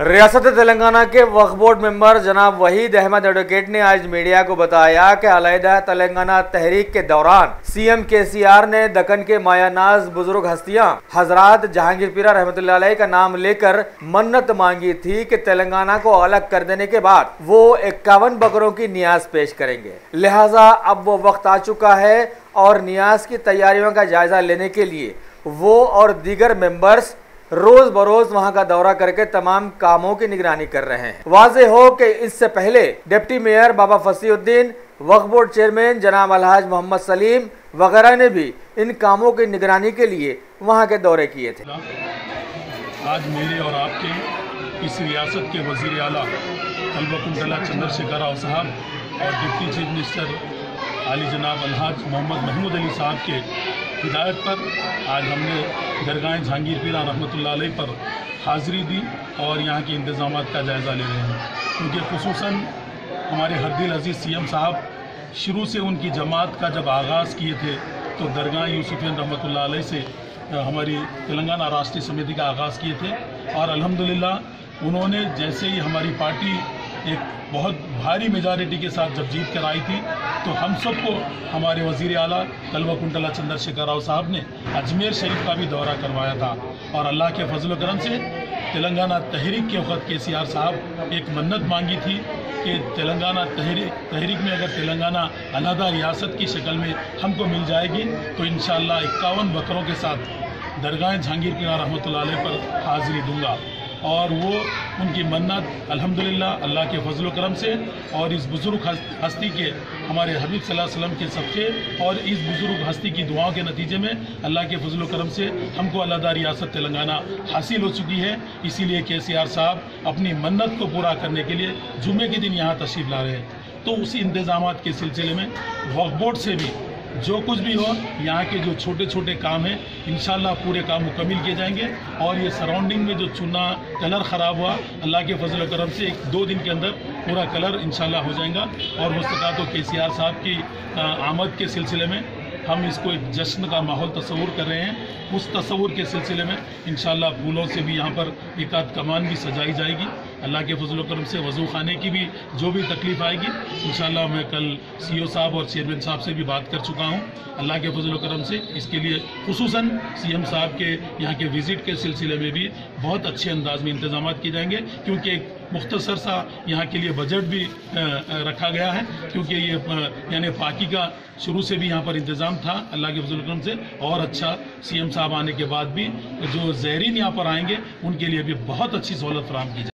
रियासत तेलंगाना के वक्फ board member जनाब वहीद अहमद एडवोकेट ने आज मीडिया को बताया कि अलहदा तेलंगाना तहरीक के दौरान सीएम केसीआर ने दक्कन के मायानाज बुजुर्ग हस्तियां हजरात जहांगीर पीरा रहमतुल्लाह अलैह का नाम लेकर मन्नत मांगी थी कि तेलंगाना को अलग कर देने के बाद वो 51 बकरों की नियाज पेश करेंगे। लिहाजा अब वो वक्त आ चुका है और नियाज की तैयारियों का जायजा लेने के लिए वो और दीगर मेंबर्स रोज बरोज वहां का दौरा करके तमाम कामों की निगरानी कर रहे हैं। वाज़ेह हो कि इससे पहले डिप्टी मेयर बाबा फसीउद्दीन, वक्फ बोर्ड चेयरमैन जनाब अलहाज मोहम्मद सलीम वगैरह ने भी इन कामों की निगरानी के लिए वहां के दौरे किए थे। आज मेरे और आपके इस रियासत के वज़ीर आला कल्बकुंतला चंद्रशेखर राव साहब और डिप्टी चीफ मिनिस्टर आली जनाब अलहाज मोहम्मद महमूद अली साहब के हिदायत पर आज हमने दरगाह जहांगीर पीरा रहमतुल्लाह अलैह पर हाज़िरी दी और यहाँ के इंतज़ामात का जायज़ा ले रहे हैं, क्योंकि खुसूसन हमारे हरदिल अजीज़ सीएम साहब शुरू से उनकी जमात का जब आगाज़ किए थे तो दरगाह यूसुफियन रहमतुल्लाह अलैह से हमारी तेलंगाना राष्ट्रीय समिति का आगाज़ किए थे और अल्हम्दुलिल्लाह उन्होंने जैसे ही हमारी पार्टी एक बहुत भारी मेजॉरिटी के साथ जब जीत कर आई थी तो हम सबको हमारे वज़ीर आला कल्बकुंतला चंद्रशेखर राव साहब ने अजमेर शरीफ का भी दौरा करवाया था और अल्लाह के फजल करम से तेलंगाना तहरीक के वक़्त केसीआर साहब एक मन्नत मांगी थी कि तेलंगाना तहरीक में अगर तेलंगाना अलहदा रियासत की शक्ल में हमको मिल जाएगी तो इंशाअल्लाह 51 बकरों के साथ दरगाह जहांगीर पीरा रहमतुल्लाह अलैह पर हाज़िरी दूंगा। और वो उनकी मन्नत अल्हम्दुलिल्लाह अल्लाह के फजल करम से और इस बुज़ुर्ग हस्ती के हमारे हबीब सल्लल्लाहु अलैहि वसल्लम के सदक़े और इस बुज़ुर्ग हस्ती की दुआओं के नतीजे में अल्लाह के फजल करम से हमको अलहदा रियासत तेलंगाना हासिल हो चुकी है। इसीलिए केसीआर साहब अपनी मन्नत को पूरा करने के लिए जुम्मे के दिन यहाँ तशरीफ़ ला रहे हैं। तो उसी इंतज़ामात के सिलसिले में वक्फ बोर्ड से भी जो कुछ भी हो यहाँ के जो छोटे छोटे काम हैं इंशाल्लाह पूरे काम मुकम्मिल किए जाएंगे और ये सराउंडिंग में जो चूना कलर ख़राब हुआ अल्लाह के फजल करम से 1-2 दिन के अंदर पूरा कलर इंशाल्लाह हो जाएगा। और हो सका तो केसीआर साहब की आमद के सिलसिले में हम इसको एक जश्न का माहौल तस्वूर कर रहे हैं। उस तस्वूर के सिलसिले में इंशाल्लाह फूलों से भी यहाँ पर एक आध कमान भी सजाई जाएगी। अल्लाह के फजल करम से वज़ू खाने की भी जो भी तकलीफ़ आएगी इंशाल्लाह मैं कल सीईओ साहब और चेयरमैन साहब से भी बात कर चुका हूँ। अल्लाह के फजल करम से इसके लिए खुसूसन सीएम साहब के यहाँ के विज़िट के सिलसिले में भी बहुत अच्छे अंदाज में इंतजाम किए जाएंगे, क्योंकि एक मुख्तसर सा यहाँ के लिए बजट भी रखा गया है, क्योंकि ये यानी पाकी का शुरू से भी यहाँ पर इंतज़ाम था अल्लाह के फजल करम से। और अच्छा सीएम साहब आने के बाद भी जो ज़ायरीन यहाँ पर आएंगे उनके लिए भी बहुत अच्छी सहूलत फराहम की जाए।